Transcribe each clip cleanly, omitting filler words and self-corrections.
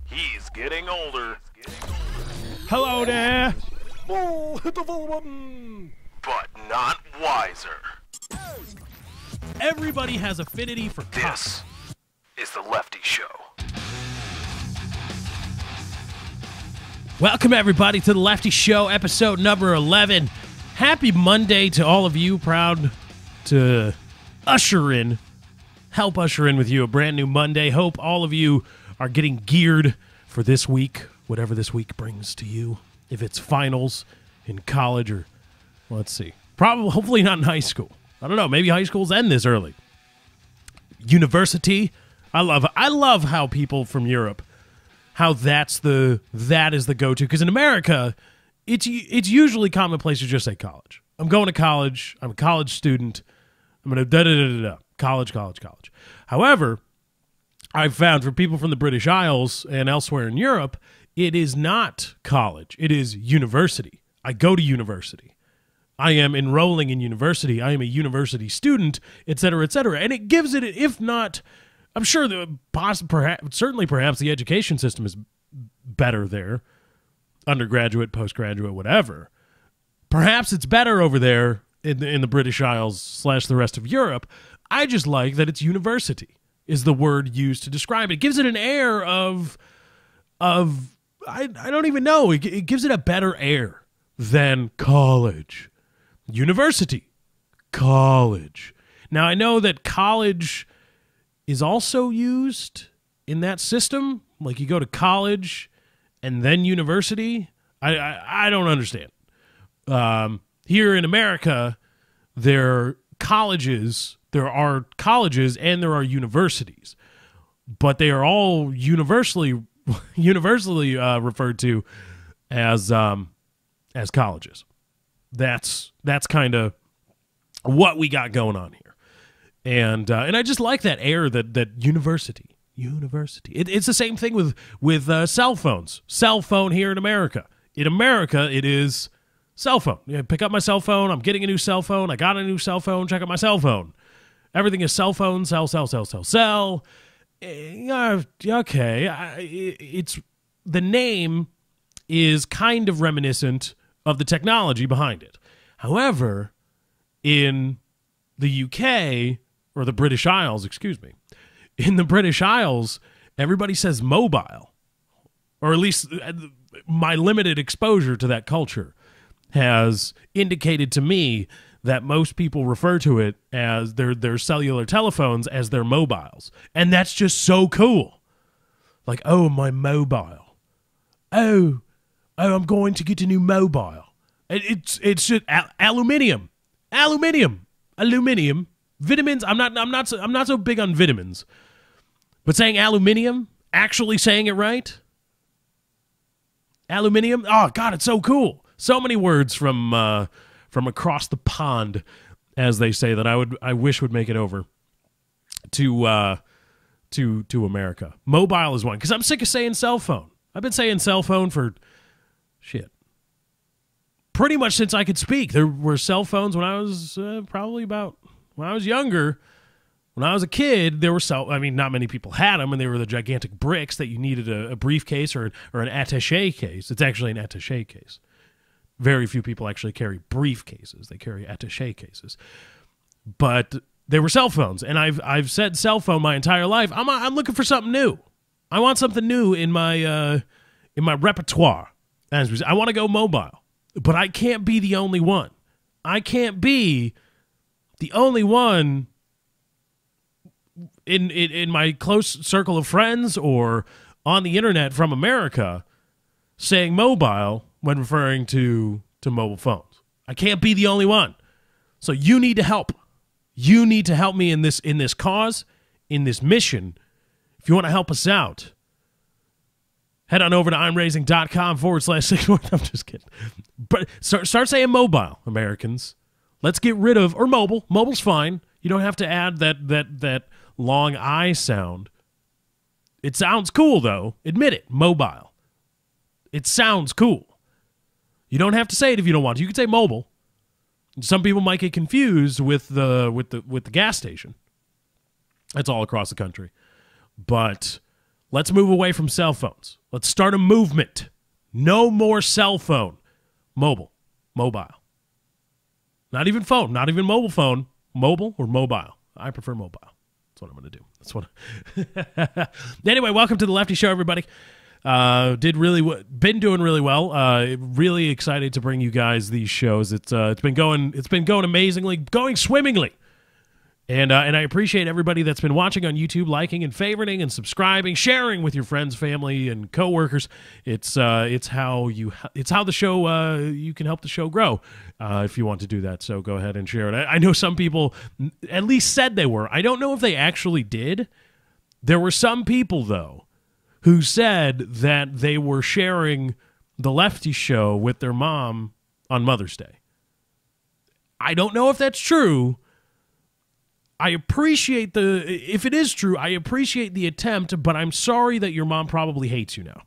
He's getting older. Hello there. Oh, hit the button. But not wiser. Everybody has affinity for This is the Lefty Show. Welcome, everybody, to the Lefty Show, episode number 11. Happy Monday to all of you. Proud to help usher in with you a brand new Monday. Hope all of you are getting geared for this week, whatever this week brings to you. If it's finals in college or, let's see, hopefully not in high school. I don't know, maybe high schools end this early. University. I love how people from Europe, how that is the go-to. Because in America, it's usually commonplace to just say college. I'm going to college. I'm a college student. I'm going to da-da-da-da-da. College. However, I've found for people from the British Isles and elsewhere in Europe, it is not college. It is university. I go to university. I am enrolling in university. I am a university student, et cetera, et cetera. And it gives it, if not, I'm sure perhaps the education system is better there, undergraduate, postgraduate, whatever. Perhaps it's better over there in the British Isles / the rest of Europe. I just like that it's university is the word used to describe it. It gives it an air of I don't even know. It gives it a better air than college. University. College. Now, I know that college is also used in that system. Like you go to college and then university. I don't understand. Here in America, there are colleges and there are universities, but they are all universally referred to as colleges. That's kind of what we got going on here, and I just like that air that university. It's the same thing with cell phones. Cell phone here in America. In America, it is cell phone. Yeah, pick up my cell phone. I'm getting a new cell phone. I got a new cell phone. Check out my cell phone. Everything is cell phone. Sell. Okay, it's the name is kind of reminiscent of the technology behind it. However, in the UK, or the British Isles, in the British Isles, everybody says mobile, or at least my limited exposure to that culture has indicated to me that most people refer to it as their cellular telephones as their mobiles. And that's just so cool. Like, oh, my mobile. Oh, I'm going to get a new mobile. It's just aluminium. Vitamins. I'm not so big on vitamins. But saying aluminium, actually saying it right. Aluminium. Oh God, it's so cool. So many words from across the pond, as they say, that I wish would make it over to America. Mobile is one, because I'm sick of saying cell phone. I've been saying cell phone for pretty much since I could speak. There were cell phones when I was when I was younger. When I was a kid, there were not many people had them, and they were the gigantic bricks that you needed a briefcase or an attaché case. It's actually an attaché case. Very few people actually carry briefcases. They carry attaché cases. But they were cell phones, and I've said cell phone my entire life. I'm looking for something new. I want something new in my repertoire. I want to go mobile, but I can't be the only one. I can't be the only one in my close circle of friends or on the internet from America saying mobile when referring to mobile phones. I can't be the only one. So you need to help. You need to help me in this cause, in this mission. If you want to help us out, head on over to imraising.com/6. I'm just kidding. But start saying mobile, Americans. Let's get rid of, or mobile. Mobile's fine. You don't have to add that long I sound. It sounds cool, though. Admit it. Mobile. It sounds cool. You don't have to say it if you don't want to. You can say mobile. Some people might get confused with the gas station. That's all across the country. But Let's move away from cell phones. Let's start a movement. No more cell phone. Mobile. Not even phone. Not even mobile phone. Mobile or mobile. I prefer mobile. That's what I'm going to do. That's what. Anyway, welcome to the Lefty Show, everybody. Been doing really well. Really excited to bring you guys these shows. It's been going amazingly, going swimmingly. And I appreciate everybody that's been watching on YouTube, liking and favoriting and subscribing, sharing with your friends, family, and coworkers. It's how the show you can help the show grow if you want to do that. So go ahead and share it. I know some people at least said they were. I don't know if they actually did. There were some people though who said that they were sharing the Lefty Show with their mom on Mother's Day. I don't know if that's true. I appreciate if it is true, I appreciate the attempt, but I'm sorry that your mom probably hates you now.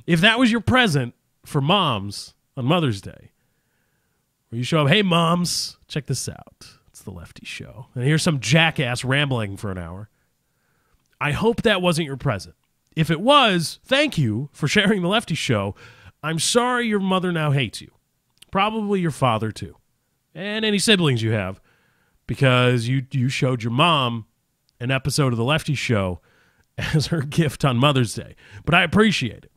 If that was your present for moms on Mother's Day, where you show up, hey moms, check this out. It's the Lefty Show. And here's some jackass rambling for an hour. I hope that wasn't your present. If it was, thank you for sharing the Lefty Show. I'm sorry your mother now hates you. Probably your father too. And any siblings you have. Because you showed your mom an episode of The Lefty Show as her gift on Mother's Day. But I appreciate it.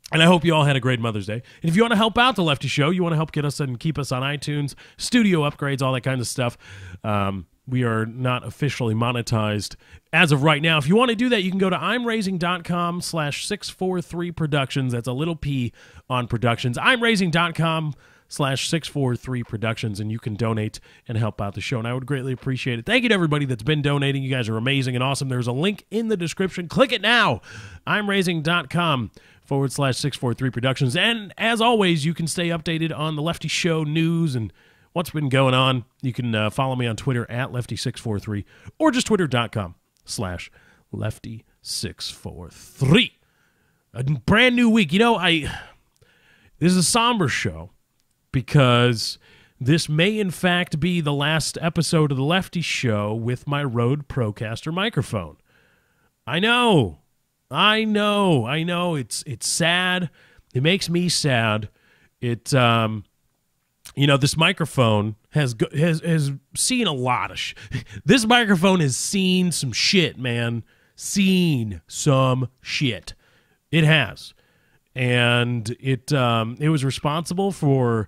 And I hope you all had a great Mother's Day. And if you want to help out The Lefty Show, you want to help get us and keep us on iTunes, studio upgrades, all that kind of stuff. We are not officially monetized as of right now. If you want to do that, you can go to imraising.com/643productions. That's a little P on productions. imraising.com/643productions, and you can donate and help out the show, and I would greatly appreciate it. Thank you to everybody that's been donating. You guys are amazing and awesome. There's a link in the description. Click it now. imraising.com/643productions, and as always, you can stay updated on the Lefty Show news and what's been going on. You can follow me on Twitter at Lefty643 or just twitter.com/Lefty643. A brand new week. You know, this is a somber show because this may in fact be the last episode of the Lefty Show with my Rode Procaster microphone. I know. It's sad. It makes me sad. This microphone has seen a lot of this microphone has seen some shit, man. Seen some shit. It has. And it was responsible for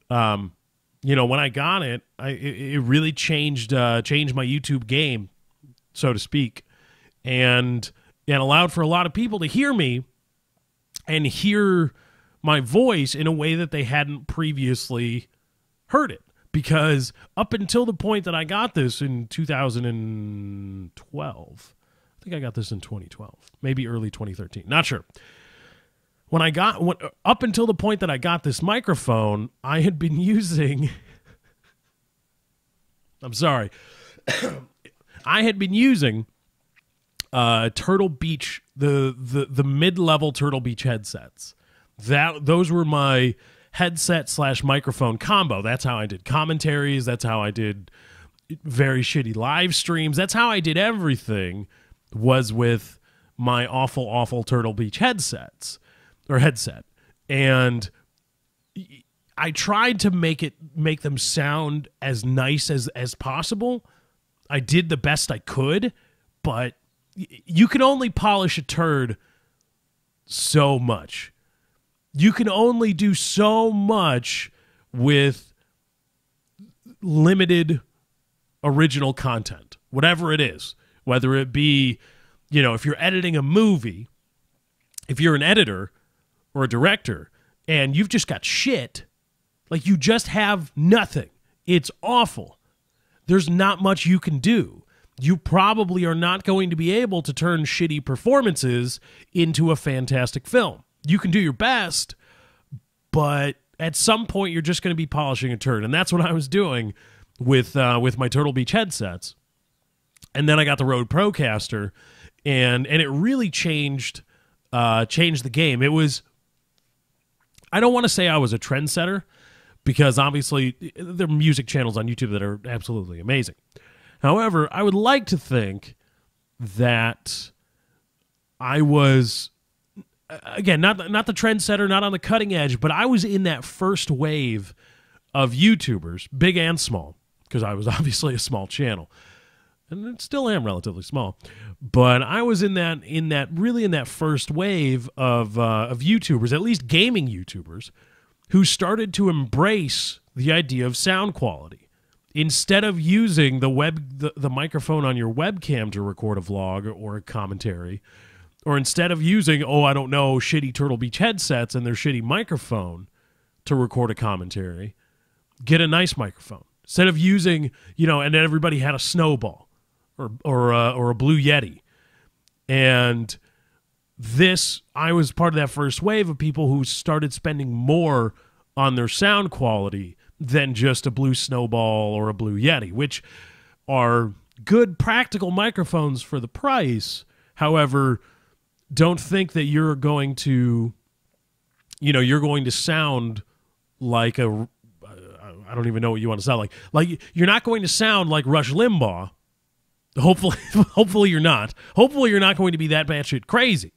when I got it, it really changed my YouTube game, so to speak. And allowed for a lot of people to hear me and hear my voice in a way that they hadn't previously heard it. Because up until the point that I got this in 2012, I think I got this in 2012, maybe early 2013, not sure. Up until the point that I got this microphone, I had been using, I'm sorry, I had been using Turtle Beach, the mid-level Turtle Beach headsets. Those were my headset/microphone combo. That's how I did commentaries. That's how I did very shitty live streams. That's how I did everything, was with my awful Turtle Beach headset. And I tried to make them sound as nice as possible. I did the best I could, but you can only polish a turd so much. You can only do so much with limited original content, whatever it is, whether it be, if you're editing a movie, if you're an editor or a director and you've just got shit, like you just have nothing. It's awful. There's not much you can do. You probably are not going to be able to turn shitty performances into a fantastic film. You can do your best, but at some point you're just going to be polishing a turd, and that's what I was doing with my Turtle Beach headsets. And then I got the Rode Procaster, and it really changed the game. It was, I don't want to say I was a trendsetter, because obviously there are music channels on YouTube that are absolutely amazing. However, I would like to think that I was, again, not the trendsetter, not on the cutting edge, but I was in that first wave of YouTubers, big and small, because I was obviously a small channel, and still am relatively small. But I was in that first wave of YouTubers, at least gaming YouTubers, who started to embrace the idea of sound quality. Instead of using the microphone on your webcam to record a vlog or a commentary, or instead of using, shitty Turtle Beach headsets and their shitty microphone to record a commentary, get a nice microphone. Instead of using, and then everybody had a Snowball or a Blue Yeti. And I was part of that first wave of people who started spending more on their sound quality than just a Blue Snowball or a Blue Yeti, which are good practical microphones for the price. However, don't think that you're going to sound like I don't even know what you want to sound like. Like, you're not going to sound like Rush Limbaugh. Hopefully you're not. Hopefully you're not going to be that batshit crazy.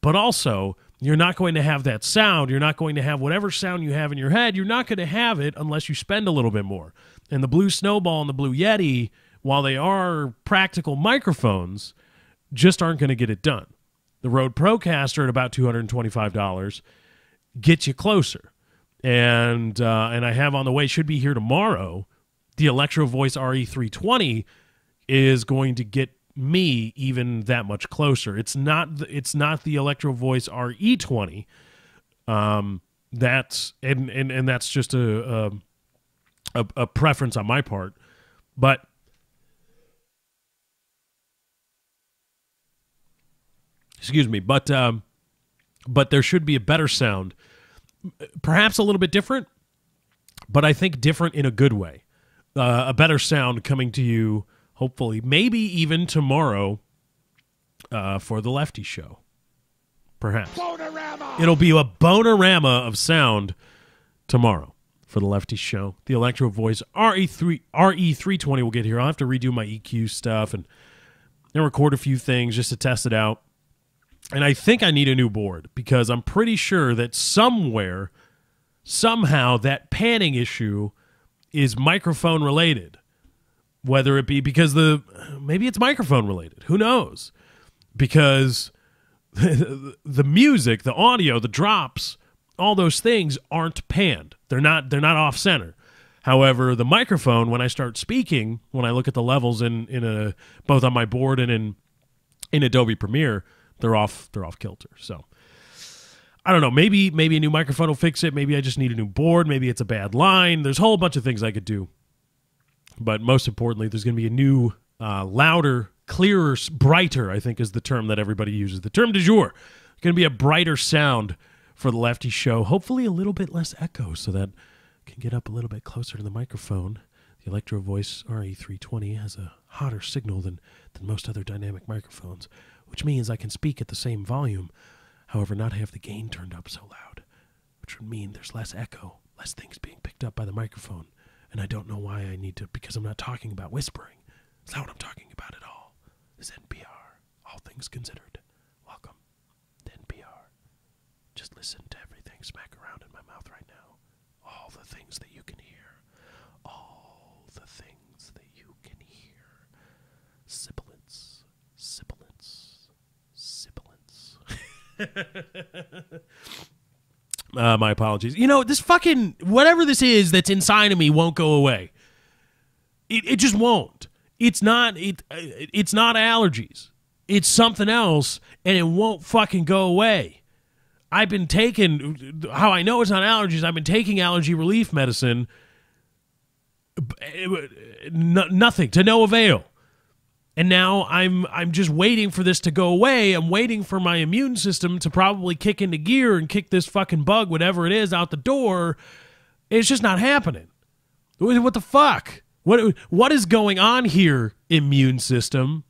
But also, you're not going to have that sound. You're not going to have whatever sound you have in your head. You're not going to have it unless you spend a little bit more. And the Blue Snowball and the Blue Yeti, while they are practical microphones, just aren't going to get it done. The Rode Procaster at about $225 gets you closer. And I have on the way, should be here tomorrow, the Electro Voice RE320 is going to get me even that much closer. It's not the Electro Voice RE20. That's that's just a preference on my part. But excuse me, but there should be a better sound. Perhaps a little bit different, but I think different in a good way. A better sound coming to you, hopefully, maybe even tomorrow for the Lefty Show. Perhaps. Bonerama! It'll be a bonerama of sound tomorrow for the Lefty Show. The Electro Voice RE320 will get here. I'll have to redo my EQ stuff and record a few things just to test it out. And I think I need a new board because I'm pretty sure that somehow, that panning issue is microphone related. Whether it be because maybe it's microphone related. Who knows? Because the music, the audio, the drops, all those things aren't panned. They're not off center. However, the microphone, when I start speaking, when I look at the levels in both on my board and in Adobe Premiere, they're off kilter. So I don't know. Maybe a new microphone will fix it. Maybe I just need a new board. Maybe it's a bad line. There's a whole bunch of things I could do. But most importantly, there's going to be a new, louder, clearer, brighter, I think is the term that everybody uses. The term du jour. It's going to be a brighter sound for the Lefty Show. Hopefully a little bit less echo so that I can get up a little bit closer to the microphone. The Electro Voice RE320 has a hotter signal than most other dynamic microphones, which means I can speak at the same volume, however not have the gain turned up so loud, which would mean there's less echo, less things being picked up by the microphone. And I don't know why I need to, because I'm not talking about whispering. It's not what I'm talking about at all. This is NPR, all things considered. Welcome to NPR. Just listen to everything smack around in my mouth right now. All the things that you can hear. All the things that you can hear. Sibilance, sibilance, sibilance. My apologies. This fucking, whatever this is that's inside of me won't go away. It just won't. It's not allergies. It's something else, and it won't fucking go away. I've been taking, how I know it's not allergies, I've been taking allergy relief medicine, nothing, to no avail. And now I'm just waiting for this to go away. I'm waiting for my immune system to probably kick into gear and kick this fucking bug, whatever it is, out the door. It's just not happening. What the fuck? What is going on here, immune system?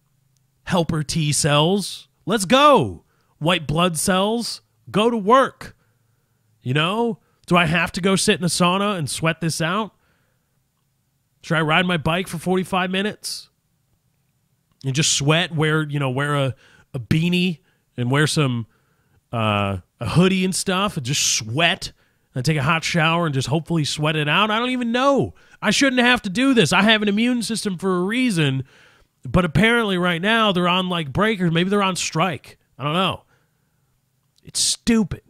Helper T cells? Let's go. White blood cells? Go to work. Do I have to go sit in a sauna and sweat this out? Should I ride my bike for 45 minutes? And just sweat, wear a beanie and wear some a hoodie and stuff and just sweat and take a hot shower and just hopefully sweat it out? I don't even know. I shouldn't have to do this. I have an immune system for a reason, but apparently right now they're on like breakers. Maybe they're on strike. I don't know. It's stupid.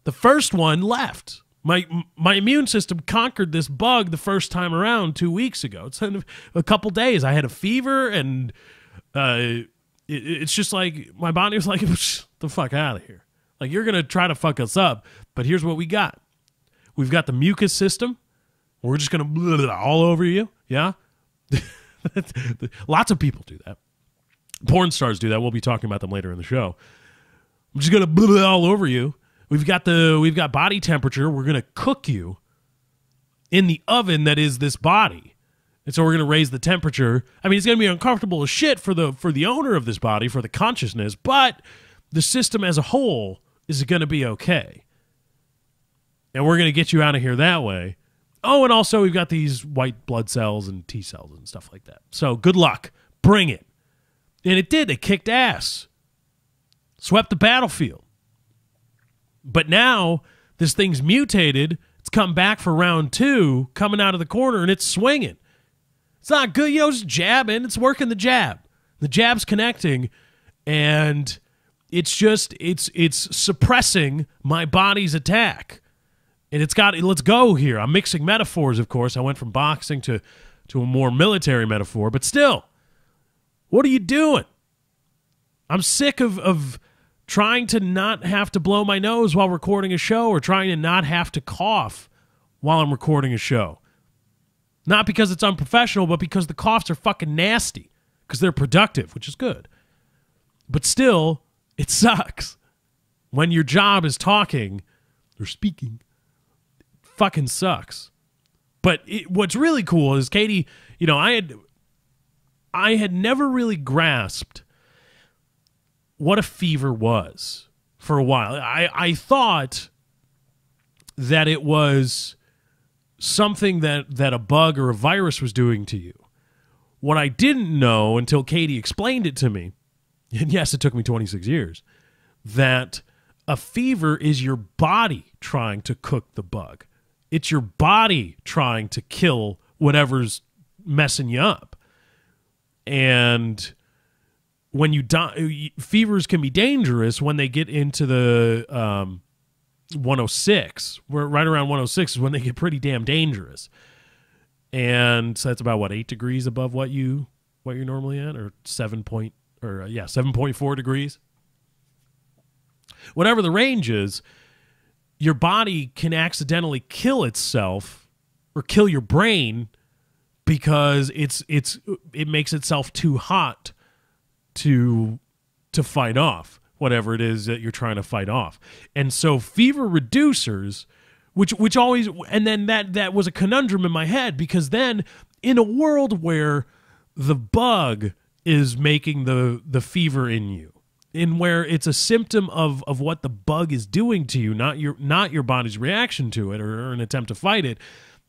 The first one left. My immune system conquered this bug the first time around 2 weeks ago. It's in a couple days. I had a fever, and it's just like my body was like, the fuck out of here. Like, you're going to try to fuck us up, but here's what we got. We've got the mucus system. We're just going to all over you. Yeah? Lots of people do that. Porn stars do that. We'll be talking about them later in the show. I'm just going to all over you. We've got body temperature. We're going to cook you in the oven that is this body. And so we're going to raise the temperature. I mean, it's going to be uncomfortable as shit for the owner of this body, for the consciousness, but the system as a whole is going to be okay. And we're going to get you out of here that way. Oh, and also we've got these white blood cells and T cells and stuff like that. So good luck. Bring it. And it did. It kicked ass. Swept the battlefield. But now this thing's mutated. It's come back for round 2, coming out of the corner, and it's swinging. It's not good. You know, it's jabbing. It's working the jab. The jab's connecting, and it's suppressing my body's attack. And let's go here. I'm mixing metaphors, of course. I went from boxing to a more military metaphor, but still, what are you doing? I'm sick of trying to not have to blow my nose while recording a show, or trying to not have to cough while I'm recording a show. Not because it's unprofessional, but because the coughs are fucking nasty, because they're productive, which is good. But still, it sucks. When your job is talking or speaking, it fucking sucks. But what's really cool is, Katie, you know, I had never really grasped what a fever was for a while. I thought that it was something that a bug or a virus was doing to you. What I didn't know until Katie explained it to me, and yes, it took me 26 years, that a fever is your body trying to cook the bug. It's your body trying to kill whatever's messing you up. And when you die, fevers can be dangerous when they get into the 106. We're right around 106 is when they get pretty damn dangerous. And so that's about 8 degrees above what you're normally at, or 7.4 degrees. Whatever the range is, your body can accidentally kill itself or kill your brain because it makes itself too hot to fight off whatever it is that you're trying to fight off. And so fever reducers, which always, and then that was a conundrum in my head, because then in a world where the bug is making the fever in you, in where it's a symptom of what the bug is doing to you, not your body's reaction to it or an attempt to fight it,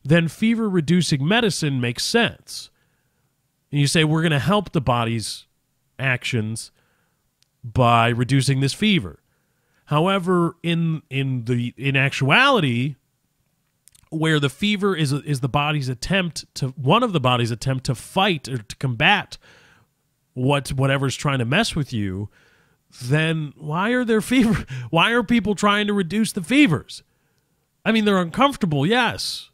then fever reducing medicine makes sense. And you say, we're going to help the body's actions by reducing this fever. However, in actuality, where the fever is the body's attempt to, one of the body's attempt to fight or to combat whatever's trying to mess with you, then why are people trying to reduce the fevers? I mean, they're uncomfortable, yes.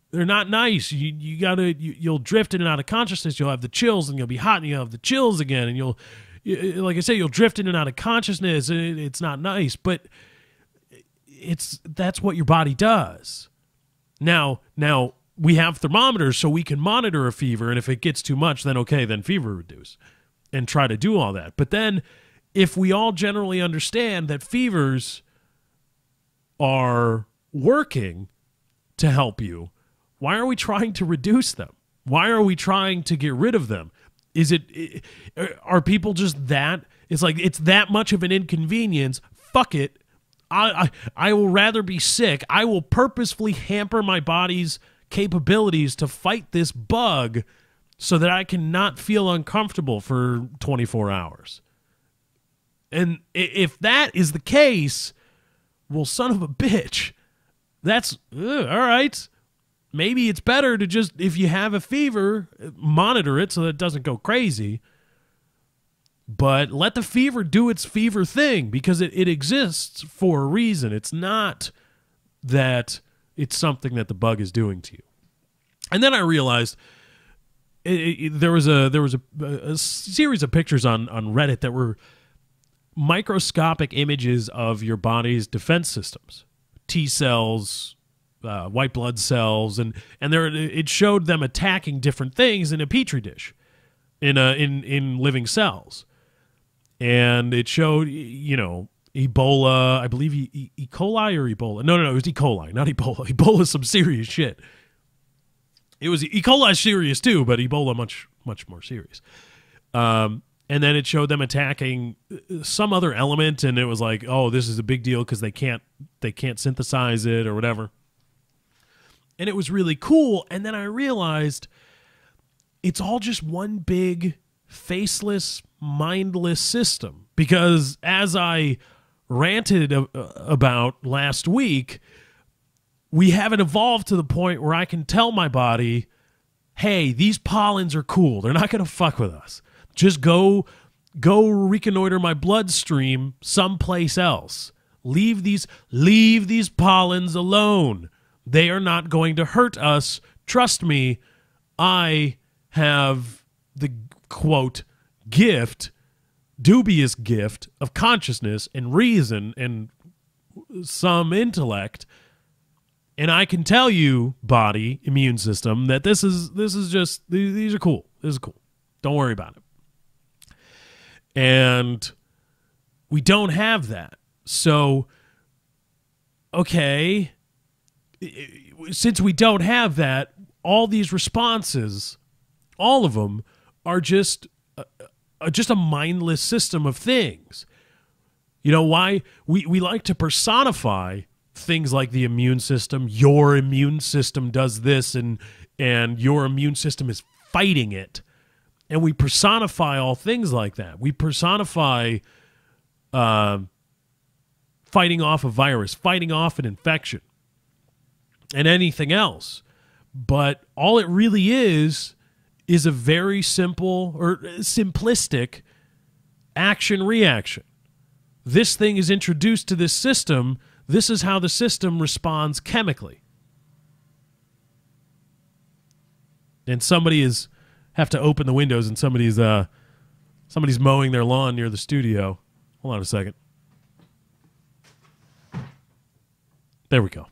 They're not nice. You'll drift in and out of consciousness. You'll have the chills, and you'll be hot, and you'll have the chills again, and like I say, you'll drift in and out of consciousness. It's not nice, but that's what your body does. Now we have thermometers, so we can monitor a fever, and if it gets too much, then fever reduce, and try to do all that. But then, if we all generally understand that fevers are working to help you, why are we trying to reduce them? Why are we trying to get rid of them? Are people just that? It's like, it's that much of an inconvenience. Fuck it. I will rather be sick. I will purposefully hamper my body's capabilities to fight this bug so that I can not feel uncomfortable for 24 hours. And if that is the case, well, son of a bitch, that's all right. Maybe it's better to just, if you have a fever, monitor it so that it doesn't go crazy. But let the fever do its fever thing, because it exists for a reason. It's not that it's something that the bug is doing to you. And then I realized there was a series of pictures on Reddit that were microscopic images of your body's defense systems, T cells, white blood cells, and it showed them attacking different things in a petri dish, in living cells. And it showed, Ebola, I believe E. coli or Ebola. No, it was E. coli, not Ebola. Ebola is some serious shit. It was E. coli serious too, but Ebola much, much more serious. And then it showed them attacking some other element, and it was like, oh, this is a big deal because they can't synthesize it or whatever. And it was really cool. And then I realized it's all just one big faceless, mindless system, because as I ranted about last week, we haven't evolved to the point where I can tell my body, hey, these pollens are cool. They're not going to fuck with us. Just go reconnoiter my bloodstream someplace else. Leave these pollens alone. They are not going to hurt us. Trust me, I have the, quote, dubious gift of consciousness and reason and some intellect, and I can tell you, body, immune system, that this is just, these are cool. This is cool. Don't worry about it. And we don't have that. So, okay, since we don't have that, all these responses, all of them, are just a mindless system of things. You know why? We like to personify things like the immune system. Your immune system does this, and your immune system is fighting it. And we personify all things like that. We personify fighting off a virus, fighting off an infection, and anything else. But all it really is a very simple or simplistic action-reaction. This thing is introduced to this system. This is how the system responds chemically. And somebody have to open the windows, and somebody's mowing their lawn near the studio. Hold on a second. There we go.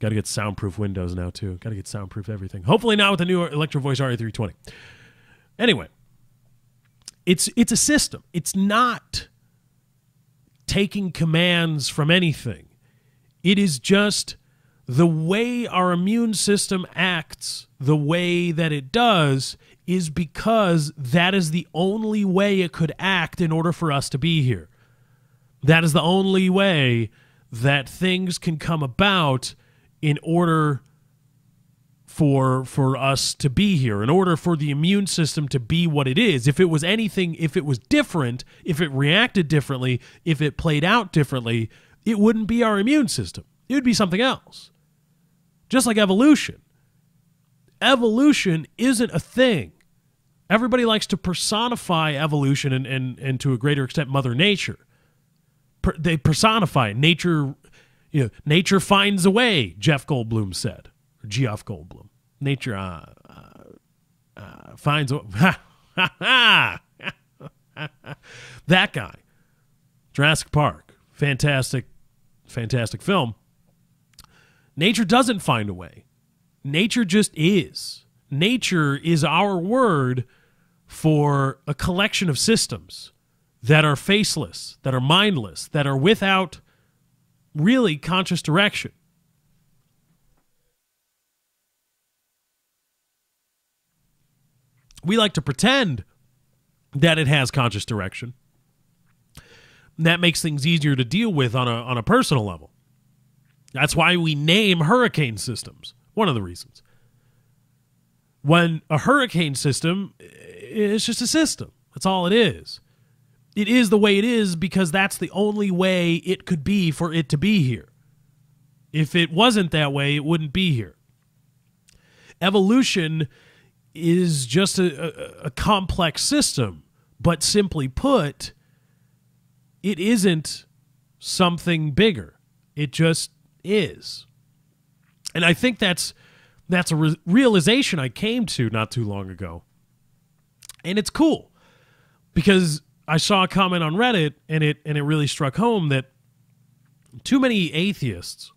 Got to get soundproof windows now, too. Got to get soundproof everything. Hopefully not with the new Electro Voice RA320. Anyway, it's a system. It's not taking commands from anything. It is just the way our immune system acts, the way that it does, is because that is the only way it could act in order for us to be here. That is the only way that things can come about in order for us to be here, in order for the immune system to be what it is. If it was anything, if it was different, if it reacted differently, if it played out differently, it wouldn't be our immune system. It would be something else. Just like evolution. Evolution isn't a thing. Everybody likes to personify evolution and to a greater extent Mother Nature. They personify it. Nature finds a way, Jeff Goldblum said. Or Geoff Goldblum. Nature finds a way. That guy. Jurassic Park. Fantastic film. Nature doesn't find a way. Nature just is. Nature is our word for a collection of systems that are faceless, that are mindless, that are without really conscious direction. We like to pretend that it has conscious direction. That makes things easier to deal with on a personal level. That's why we name hurricane systems. One of the reasons. When a hurricane system is just a system. That's all it is. It is the way it is because that's the only way it could be for it to be here. If it wasn't that way, it wouldn't be here. Evolution is just a complex system, but simply put, it isn't something bigger. It just is. And I think that's a realization I came to not too long ago. And it's cool because I saw a comment on Reddit and it really struck home that too many atheists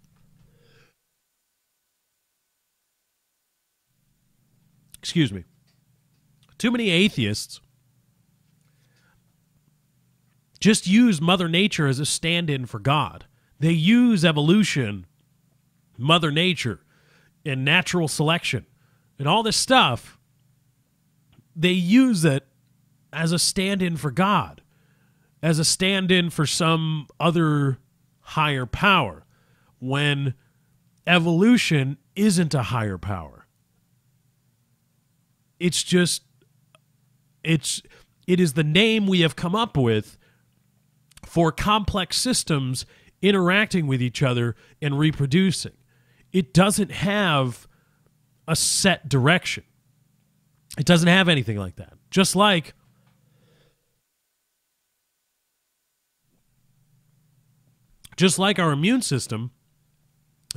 just use Mother Nature as a stand-in for God. They use evolution, Mother Nature, and natural selection, and all this stuff. They use it as a stand-in for God, as a stand-in for some other higher power, when evolution isn't a higher power. It is the name we have come up with for complex systems interacting with each other and reproducing. It doesn't have a set direction. It doesn't have anything like that. Just like our immune system,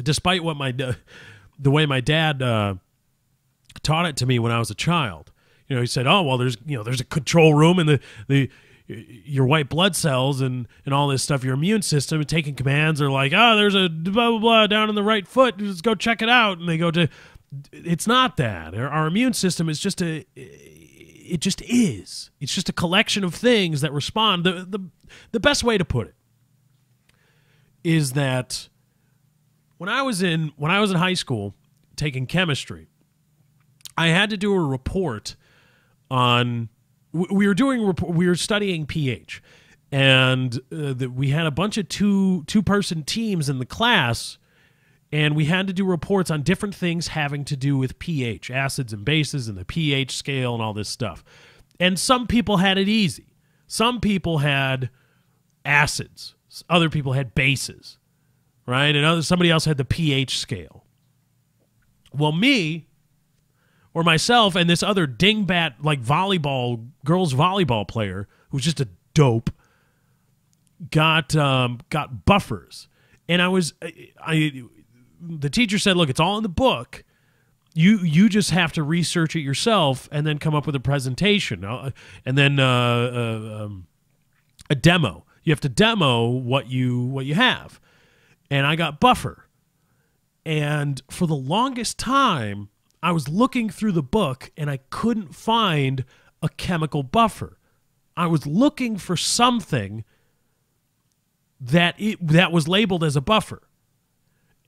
despite what the way my dad taught it to me when I was a child. You know, he said, "Oh, well, there's a control room and your white blood cells and all this stuff, your immune system, and taking commands are like, oh, there's a blah, blah, blah down in the right foot. Just go check it out." And they go to, it's not that. Our immune system is just it just is. It's just a collection of things that respond. The best way to put it is that when I was in high school taking chemistry, I had to do a report on. We were studying pH, and we had a bunch of two-person teams in the class, and we had to do reports on different things having to do with pH, acids and bases, and the pH scale and all this stuff. And some people had it easy. Some people had acids. Other people had bases, right? And somebody else had the pH scale. Well, me, or myself, and this other dingbat, like girls volleyball player, who's just a dope, got buffers. And the teacher said, "Look, it's all in the book. You just have to research it yourself and then come up with a presentation, and then a demo. You have to demo what you have." And I got buffer. And for the longest time, I was looking through the book and I couldn't find a chemical buffer. I was looking for something that was labeled as a buffer.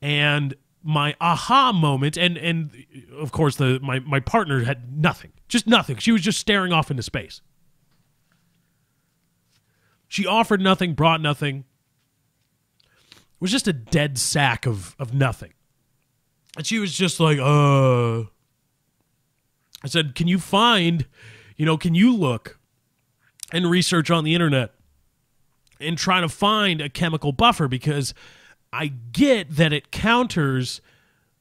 And my aha moment, and of course my partner had nothing. Just nothing. She was just staring off into space. She offered nothing, brought nothing. It was just a dead sack of nothing. And she was just like, I said, can you look and research on the internet and try to find a chemical buffer? Because I get that it counters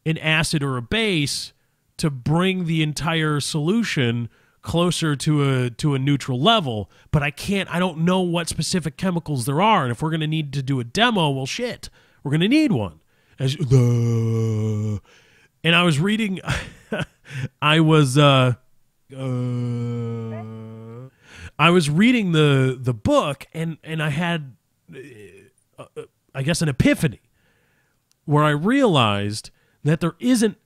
an acid or a base to bring the entire solution closer to a neutral level, but I don't know what specific chemicals there are. And if we're going to need to do a demo, well, shit, we're going to need one. And I was reading, I was reading the book, and I had, I guess, an epiphany where I realized that there isn't,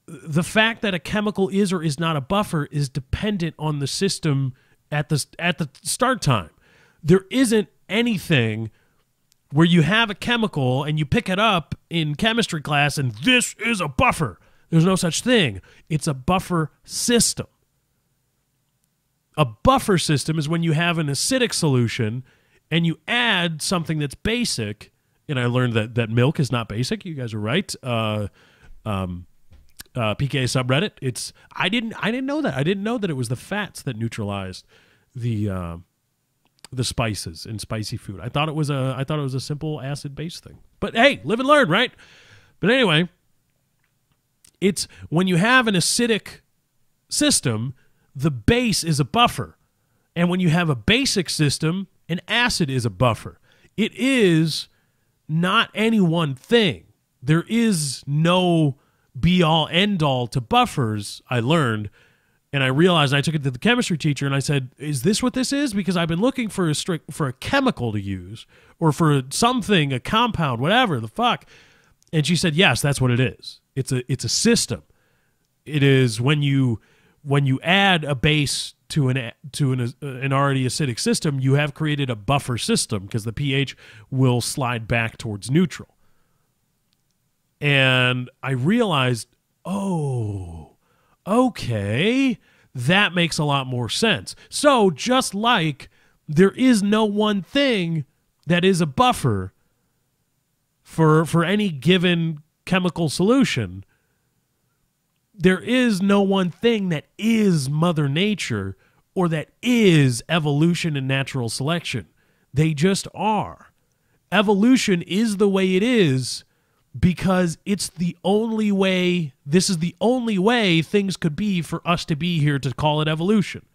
the fact that a chemical is or is not a buffer is dependent on the system at the start time. There isn't anything where you have a chemical and you pick it up in chemistry class and this is a buffer. There's no such thing. It's a buffer system. A buffer system is when you have an acidic solution and you add something that's basic. And I learned that milk is not basic. You guys are right. PK subreddit. I didn't know that. I didn't know that it was the fats that neutralized the spices in spicy food. I thought it was a simple acid-base thing. But hey, live and learn, right? But anyway, it's when you have an acidic system, the base is a buffer. And when you have a basic system, an acid is a buffer. It is not any one thing. There is no be-all, end-all to buffers, I learned. And I realized, I took it to the chemistry teacher, and I said, is this what this is? Because I've been looking for a chemical to use, or for something, a compound, whatever, the fuck. And she said, yes, that's what it is. It's a system. It is when you add a base to an already acidic system, you have created a buffer system because the pH will slide back towards neutral. And I realized, oh, okay, that makes a lot more sense. So just like there is no one thing that is a buffer for any given chemical solution, there is no one thing that is Mother Nature or that is evolution and natural selection. They just are. Evolution is the way it is because it's the only way, this is the only way things could be for us to be here to call it evolution.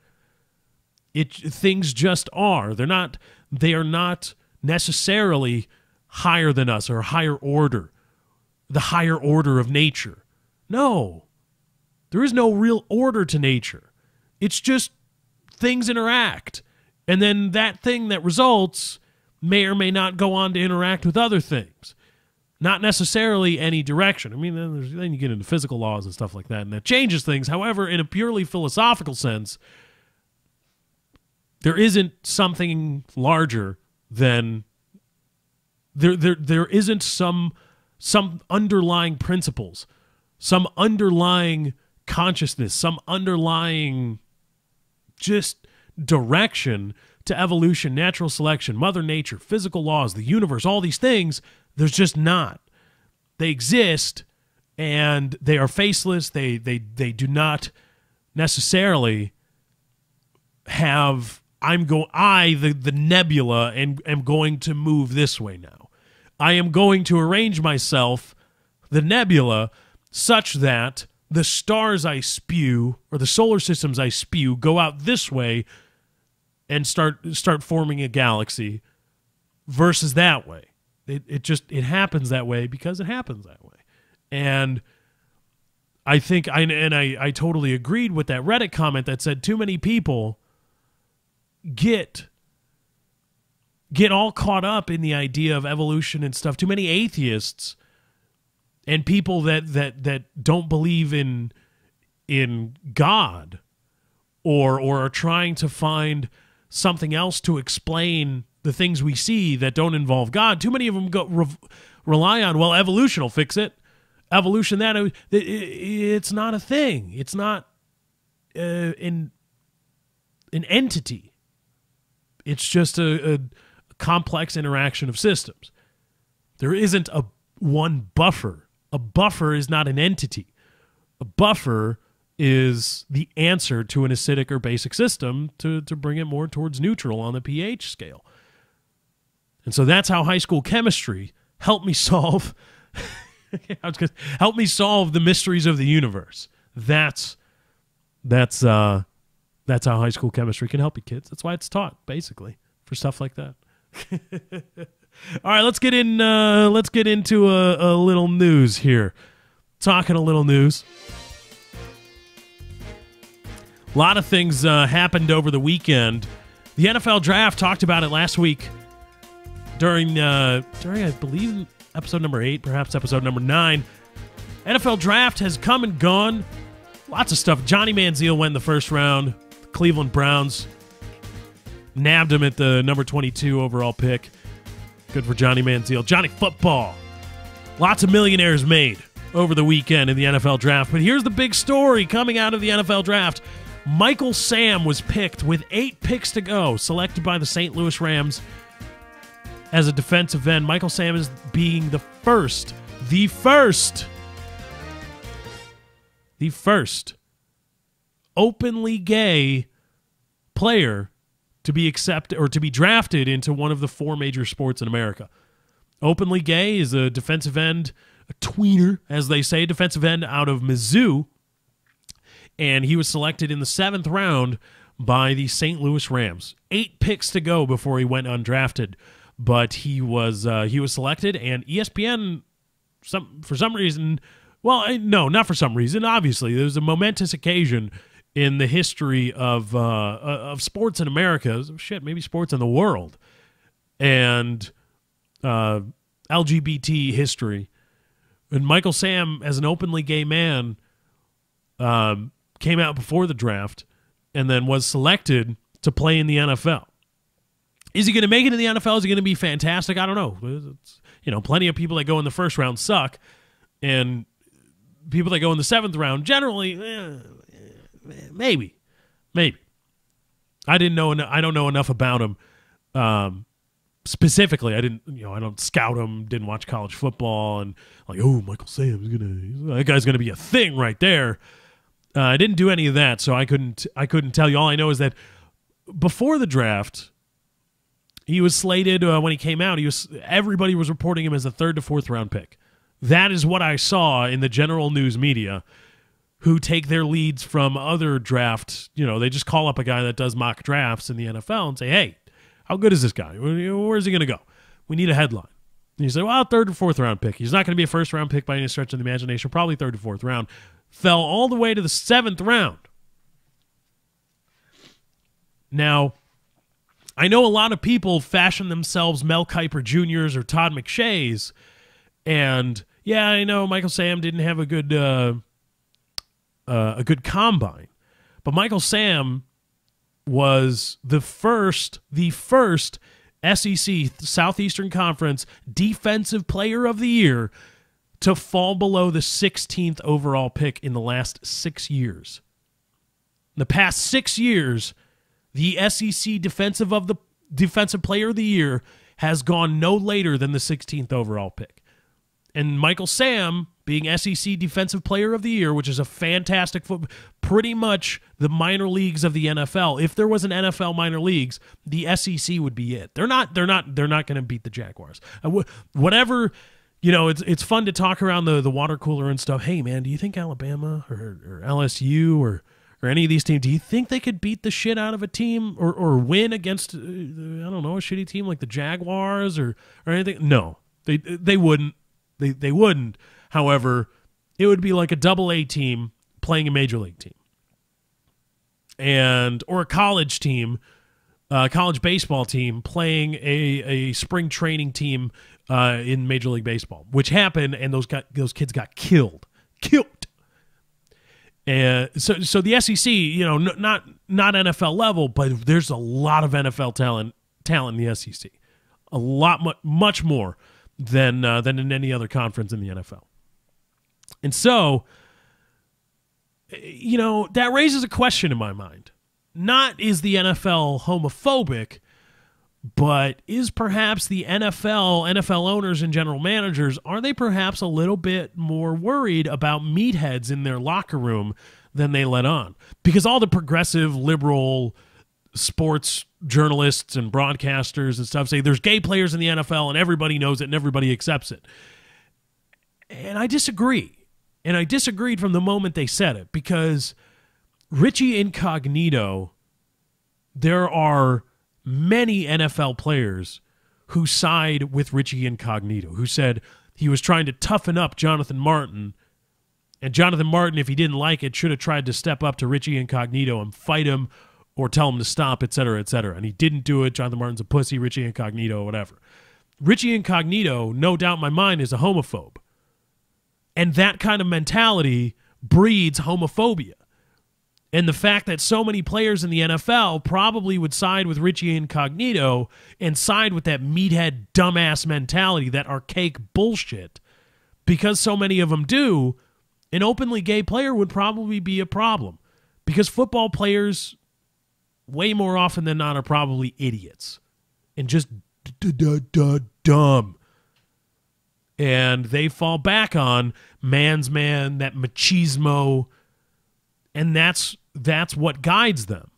Things just are. They are not necessarily higher than us or higher order, the higher order of nature. No. There is no real order to nature. It's just things interact. And then that thing that results may or may not go on to interact with other things. Not necessarily any direction. I mean, then you get into physical laws and stuff like that, and that changes things. However, in a purely philosophical sense, there isn't something larger than... There isn't some underlying principles, some underlying consciousness, some underlying just direction to evolution, natural selection, Mother Nature, physical laws, the universe, all these things. There's just not. They exist, and they are faceless. They do not necessarily have, the nebula, and am going to move this way now. I am going to arrange myself, the nebula, such that the stars I spew, or the solar systems I spew, go out this way and start forming a galaxy versus that way. It happens that way because it happens that way. And I think, I totally agreed with that Reddit comment that said too many people get all caught up in the idea of evolution and stuff. Too many atheists and people that don't believe in God or are trying to find something else to explain the things we see that don't involve God. Too many of them rely on, well, evolution will fix it. Evolution, it's not a thing. It's not an entity. It's just a complex interaction of systems. There isn't one buffer. A buffer is not an entity. A buffer is the answer to an acidic or basic system to bring it more towards neutral on the pH scale. And so that's how high school chemistry helped me solve the mysteries of the universe. That's how high school chemistry can help you kids. That's why it's taught, basically, for stuff like that. All right, let's get into a little news here. Talking a little news. A lot of things happened over the weekend. The NFL draft, talked about it last week during I believe episode number 8, perhaps episode number 9. NFL draft has come and gone. Lots of stuff. Johnny Manziel went in the first round. The Cleveland Browns nabbed him at the number 22 overall pick. Good for Johnny Manziel. Johnny Football. Lots of millionaires made over the weekend in the NFL draft. But here's the big story coming out of the NFL draft. Michael Sam was picked with 8 picks to go, selected by the St. Louis Rams as a defensive end. Michael Sam is being the first openly gay player to be accepted or to be drafted into one of the 4 major sports in America. Openly gay is a defensive end, a tweener, as they say, defensive end out of Mizzou, and he was selected in the 7th round by the St. Louis Rams. 8 picks to go before he went undrafted, but he was selected, and ESPN, for some reason, well, no, not for some reason. Obviously, there was a momentous occasion in the history of sports in America, shit, maybe sports in the world, and LGBT history. And Michael Sam, as an openly gay man, came out before the draft and then was selected to play in the NFL. Is he going to make it in the NFL? Is he going to be fantastic? I don't know. Plenty of people that go in the 1st round suck, and people that go in the 7th round generally, maybe. I don't know enough about him specifically. I don't scout him. Didn't watch college football, and Michael Sam's that guy's gonna be a thing right there. I didn't do any of that, so I couldn't tell you. All I know is that before the draft, he was slated when he came out. Everybody was reporting him as a 3rd to 4th round pick. That is what I saw in the general news media, who take their leads from other drafts. They just call up a guy that does mock drafts in the NFL and say, "Hey, how good is this guy? Where is he going to go? We need a headline." And you say, "Well, 3rd or 4th round pick. He's not going to be a 1st round pick by any stretch of the imagination. Probably 3rd or 4th round." Fell all the way to the 7th round. Now, I know a lot of people fashion themselves Mel Kiper Jr.'s or Todd McShay's, and yeah, I know Michael Sam didn't have a good combine, but Michael Sam was the first SEC Southeastern Conference Defensive Player of the Year to fall below the 16th overall pick in the last 6 years. In the past 6 years, the SEC Defensive Player of the Year has gone no later than the 16th overall pick. And Michael Sam, being SEC Defensive Player of the Year, which is a fantastic pretty much the minor leagues of the NFL. If there was an NFL minor leagues, the SEC would be it. They're not going to beat the Jaguars. Whatever. It's fun to talk around the water cooler and stuff. Hey, man, do you think Alabama or LSU or any of these teams, do you think they could beat the shit out of a team or win against, a shitty team like the Jaguars or anything? No, they wouldn't. They wouldn't. However, it would be like a AA team playing a major league team, or a college team, college baseball team playing a spring training team in Major League Baseball, which happened, and those kids got killed. And so the SEC, not NFL level, but there's a lot of NFL talent in the SEC, a lot much more than in any other conference in the NFL. And so, that raises a question in my mind. Not is the NFL homophobic, but is perhaps the NFL owners and general managers, are they perhaps a little bit more worried about meatheads in their locker room than they let on? Because all the progressive, liberal sports journalists and broadcasters and stuff say there's gay players in the NFL and everybody knows it and everybody accepts it. And I disagree. And I disagreed from the moment they said it, because Richie Incognito, there are many NFL players who side with Richie Incognito, who said he was trying to toughen up Jonathan Martin, and Jonathan Martin, if he didn't like it, should have tried to step up to Richie Incognito and fight him or tell him to stop, et cetera, and he didn't do it. Jonathan Martin's a pussy, Richie Incognito, whatever. Richie Incognito, no doubt in my mind, is a homophobe. And that kind of mentality breeds homophobia. And the fact that so many players in the NFL probably would side with Richie Incognito and side with that meathead dumbass mentality, that archaic bullshit, because so many of them do, an openly gay player would probably be a problem. Because football players, way more often than not, are probably idiots and just dumb. And they fall back on man's man, that machismo, and that's what guides them.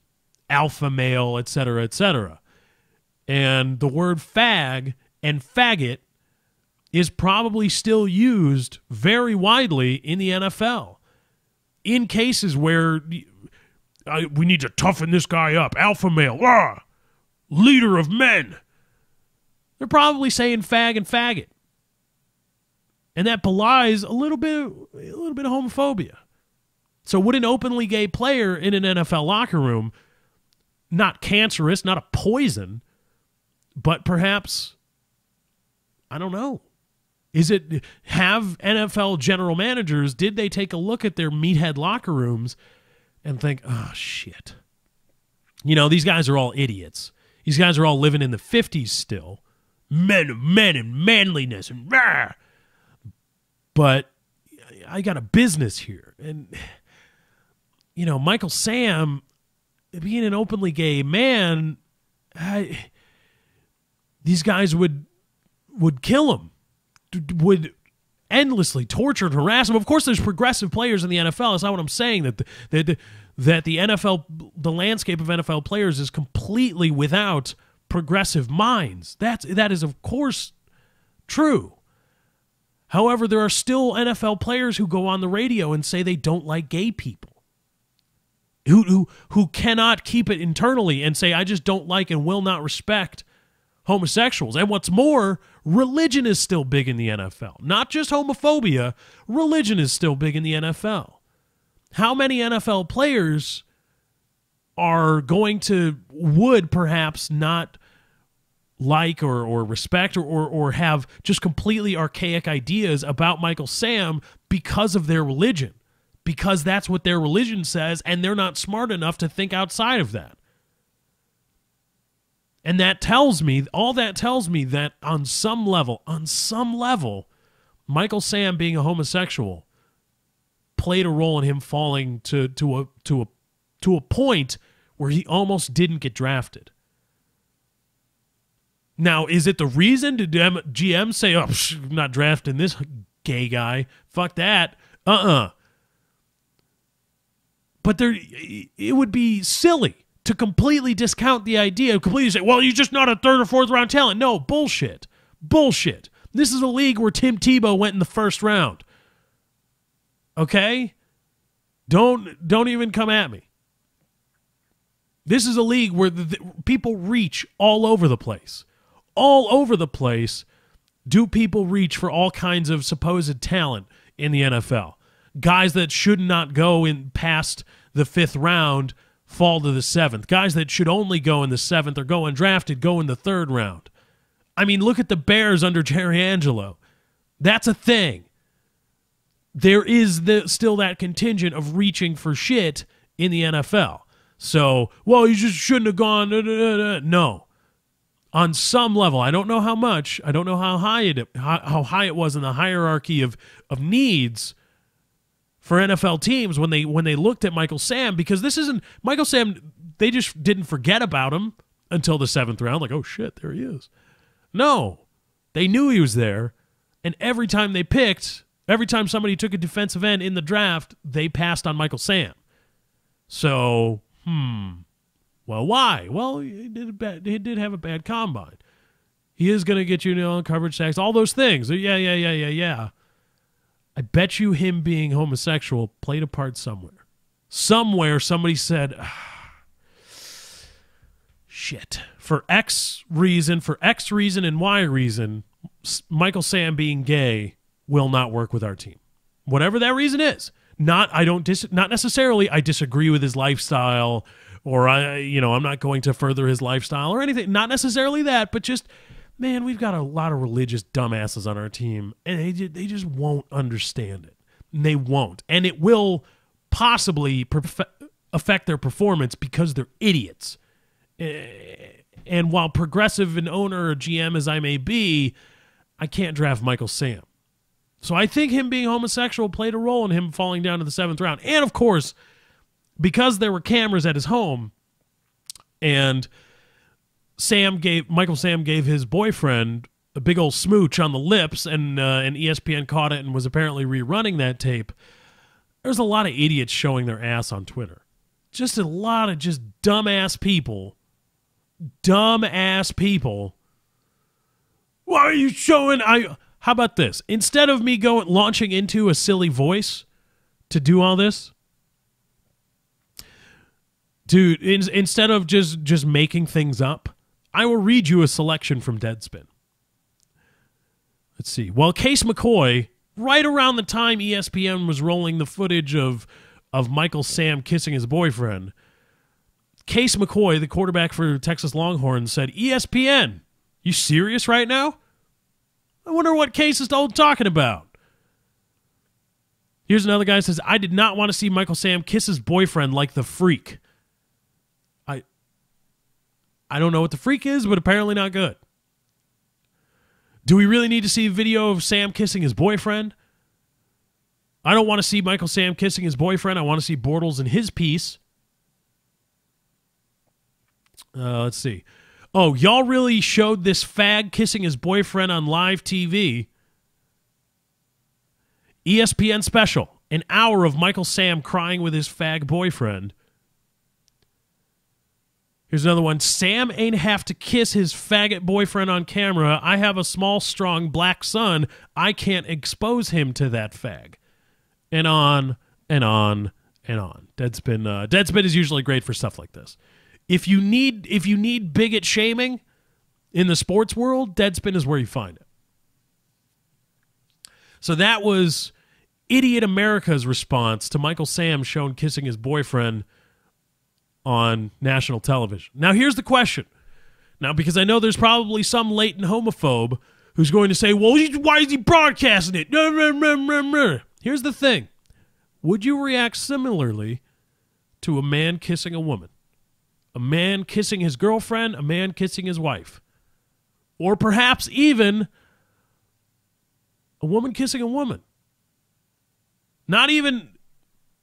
alpha male, et cetera, et cetera. And the word fag and faggot is probably still used very widely in the NFL. In cases where we need to toughen this guy up, alpha male, leader of men. They're probably saying fag and faggot. And that belies a little bit of homophobia. So would an openly gay player in an NFL locker room, not cancerous, not a poison, but perhaps, I don't know, have NFL general managers, did they take a look at their meathead locker rooms and think, oh, shit. These guys are all idiots. These guys are all living in the 50s still. Men and manliness and rah. But I got a business here. And, Michael Sam, being an openly gay man, these guys would kill him, would endlessly torture and harass him. Of course, there's progressive players in the NFL. That's not what I'm saying, that the NFL, the landscape of NFL players is completely without progressive minds. That is, of course, true. However, there are still NFL players who go on the radio and say they don't like gay people, who cannot keep it internally and say, I just don't like and will not respect homosexuals. And what's more, religion is still big in the NFL. Not just homophobia, religion is still big in the NFL. How many NFL players would perhaps not like or respect or have just completely archaic ideas about Michael Sam because of their religion, because that's what their religion says, and they're not smart enough to think outside of that. And all that tells me that on some level, Michael Sam being a homosexual played a role in him falling to a point where he almost didn't get drafted. Now, is it the reason? Did GM say, I'm not drafting this gay guy? Fuck that. But it would be silly to completely discount the idea, completely say, well, he's just not a third or fourth round talent. No, bullshit. Bullshit. This is a league where Tim Tebow went in the first round. Okay? Don't even come at me. This is a league where people reach all over the place. All over the place do people reach for all kinds of supposed talent in the NFL. Guys that should not go in past the 5th round fall to the 7th. Guys that should only go in the 7th or go undrafted go in the 3rd round. I mean, look at the Bears under Jerry Angelo. That's a thing. There is still that contingent of reaching for shit in the NFL. So, well, you just shouldn't have gone. No. On some level, I don't know how much, I don't know how high it was in the hierarchy of needs for NFL teams when they looked at Michael Sam, because this isn't Michael Sam. They just didn't forget about him until the 7th round. Like, oh shit, there he is. No, they knew he was there, and every time somebody took a defensive end in the draft, they passed on Michael Sam. So, well, why? Well, he did have a bad combine. He is going to get you, coverage sacks, all those things. Yeah. I bet you him being homosexual played a part somewhere. Somewhere somebody said, shit, for X reason and Y reason, Michael Sam being gay will not work with our team. Whatever that reason is. Not necessarily I disagree with his lifestyle, or I'm not going to further his lifestyle or anything. Not necessarily that, but just, man, we've got a lot of religious dumbasses on our team, and they just won't understand it. And they won't. And it will possibly affect their performance because they're idiots. And while progressive and owner or GM as I may be, I can't draft Michael Sam. So I think him being homosexual played a role in him falling down to the 7th round. And, of course, because there were cameras at his home, and Michael Sam gave his boyfriend a big old smooch on the lips, and ESPN caught it and was apparently rerunning that tape, there's a lot of idiots showing their ass on Twitter. just a lot of just dumbass people. Dumbass people. Why are you showing? How about this? Instead of me launching into a silly voice to do all this, dude, instead of just making things up, I will read you a selection from Deadspin. Let's see. Well, Case McCoy, right around the time ESPN was rolling the footage of Michael Sam kissing his boyfriend, Case McCoy, the quarterback for Texas Longhorns, said, ESPN, you serious right now? I wonder what Case is talking about. Here's another guy who says, I did not want to see Michael Sam kiss his boyfriend like the freak. I don't know what the freak is, but apparently not good. Do we really need to see a video of Sam kissing his boyfriend? I don't want to see Michael Sam kissing his boyfriend. I want to see Bortles in his piece. Let's see. Oh, y'all really showed this fag kissing his boyfriend on live TV. ESPN special. An hour of Michael Sam crying with his fag boyfriend. Here's another one. Sam ain't have to kiss his faggot boyfriend on camera. I have a small, strong black son. I can't expose him to that fag. And on and on and on. Deadspin is usually great for stuff like this. If you need bigot shaming in the sports world, Deadspin is where you find it. So that was Idiot America's response to Michael Sam shown kissing his boyfriend on national television. Now, here's the question. Now, because I know there's probably some latent homophobe who's going to say, well, why is he broadcasting it? Here's the thing. Would you react similarly to a man kissing a woman? A man kissing his girlfriend, a man kissing his wife? Or perhaps even a woman kissing a woman? Not even,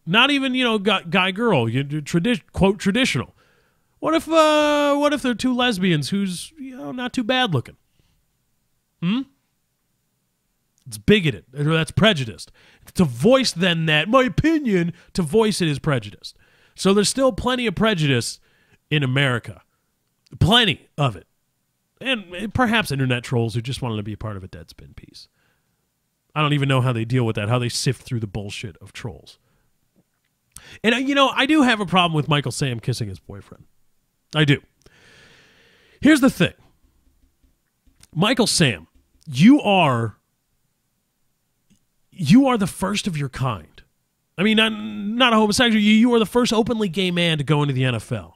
guy girl, quote traditional. What if they're two lesbians who's not too bad looking? It's bigoted, or that's prejudiced. To voice then that, my opinion, to voice it is prejudiced. So there's still plenty of prejudice in America. Plenty of it. And perhaps internet trolls who just wanted to be a part of a Deadspin piece. I don't even know how they deal with that, how they sift through the bullshit of trolls. And, I do have a problem with Michael Sam kissing his boyfriend. I do. Here's the thing. Michael Sam, you are the first of your kind. I mean, not a homosexual. You are the first openly gay man to go into the NFL.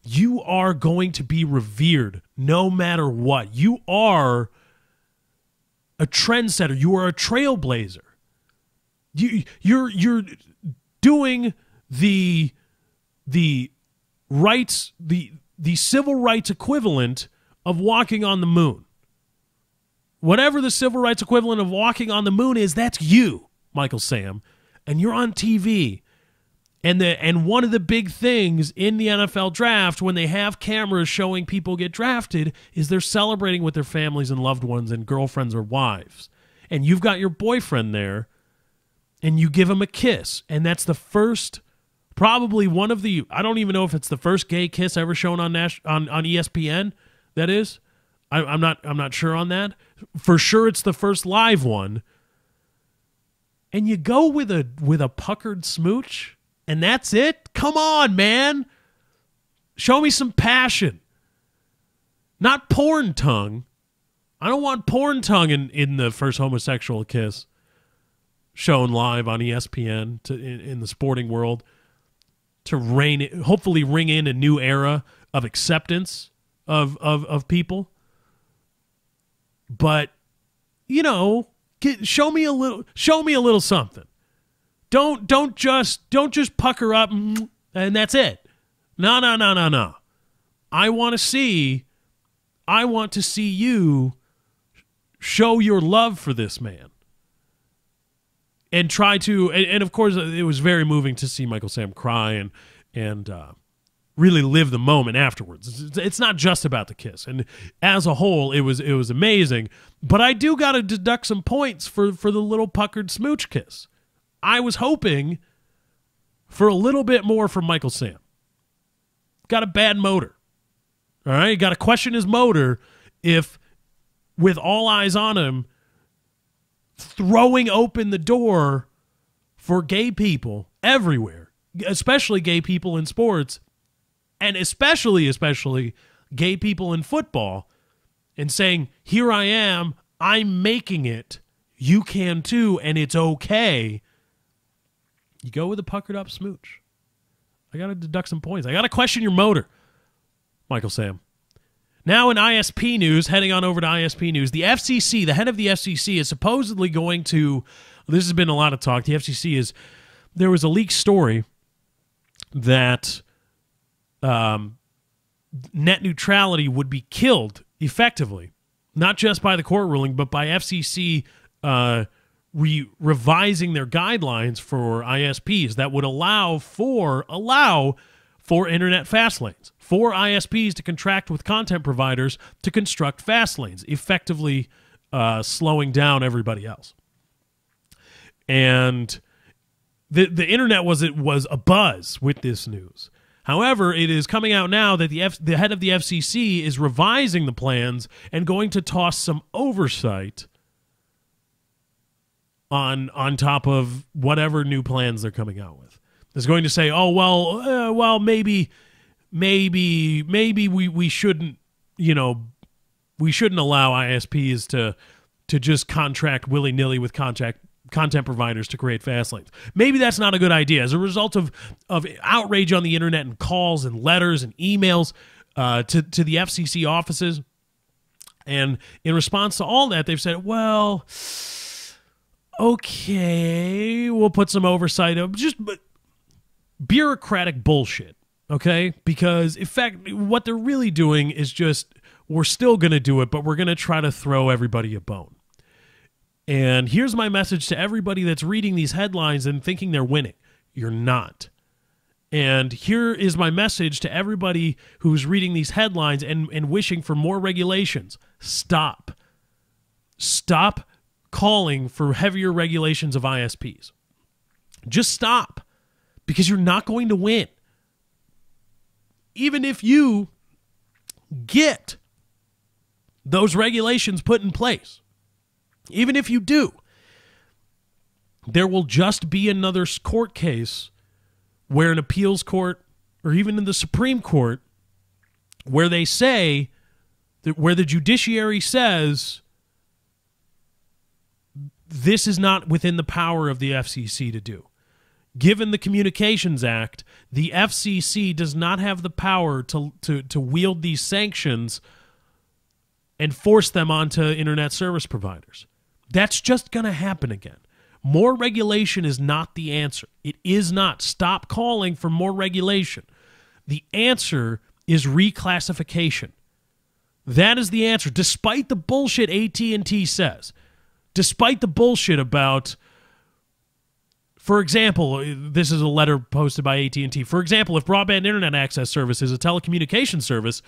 You are going to be revered no matter what. You are a trendsetter. You are a trailblazer. You're doing the rights, the civil rights equivalent of walking on the moon. Whatever the civil rights equivalent of walking on the moon is, that's you, Michael Sam. And you're on TV. And one of the big things in the NFL draft, when they have cameras showing people get drafted, is they're celebrating with their families and loved ones and girlfriends or wives. And you've got your boyfriend there, and you give him a kiss. And that's the first, probably one of the, I don't even know if it's the first gay kiss ever shown on ESPN, that is. I'm not sure on that. For sure it's the first live one. And you go with a puckered smooch, and that's it? Come on, man. Show me some passion. Not porn tongue. I don't want porn tongue in the first homosexual kiss shown live on ESPN in the sporting world to hopefully ring in a new era of acceptance of people. But, show me a little something. Don't just pucker up and that's it. No. I want to see you show your love for this man. And try to, and of course it was very moving to see Michael Sam cry and really live the moment afterwards. It's not just about the kiss. And as a whole, it was amazing. But I do got to deduct some points for the little puckered smooch kiss. I was hoping for a little bit more from Michael Sam. got a bad motor. All right, you got to question his motor if, with all eyes on him, throwing open the door for gay people everywhere, especially gay people in sports, and especially gay people in football, and saying, here I am, I'm making it, you can too, and it's okay. You go with a puckered up smooch. I got to deduct some points. I got to question your motor, Michael Sam. Now in ISP news, heading on over to ISP news, the FCC, the head of the FCC, is supposedly going to, this has been a lot of talk, the FCC is, there was a leaked story that net neutrality would be killed effectively, not just by the court ruling, but by FCC revising their guidelines for ISPs that would allow for internet fast lanes, for ISPs to contract with content providers to construct fast lanes, effectively slowing down everybody else. And the internet was abuzz with this news. However, it is coming out now that the head of the FCC is revising the plans and going to toss some oversight on top of whatever new plans they're coming out with. Is going to say, oh well, maybe we shouldn't, we shouldn't allow ISPs to just contract willy-nilly with content providers to create fast lanes. Maybe that's not a good idea. As a result of outrage on the internet and calls and letters and emails to the FCC offices, and in response to all that, they've said, well, okay, we'll put some oversight of just bureaucratic bullshit, okay? Because, in fact, what they're really doing is just, we're still going to do it, but we're going to try to throw everybody a bone. And here's my message to everybody that's reading these headlines and thinking they're winning. You're not. And here is my message to everybody who's reading these headlines and wishing for more regulations. Stop. Stop calling for heavier regulations of ISPs. Just stop. Because you're not going to win. Even if you get those regulations put in place. Even if you do, there will just be another court case where an appeals court, or even in the Supreme Court, where they say, that where the judiciary says, this is not within the power of the FCC to do. Given the Communications Act, the FCC does not have the power to wield these sanctions and force them onto internet service providers. That's just going to happen again. More regulation is not the answer. It is not. Stop calling for more regulation. The answer is reclassification. That is the answer, despite the bullshit AT&T says. Despite the bullshit about, for example, this is a letter posted by AT&T. For example, if broadband internet access service is a telecommunications service,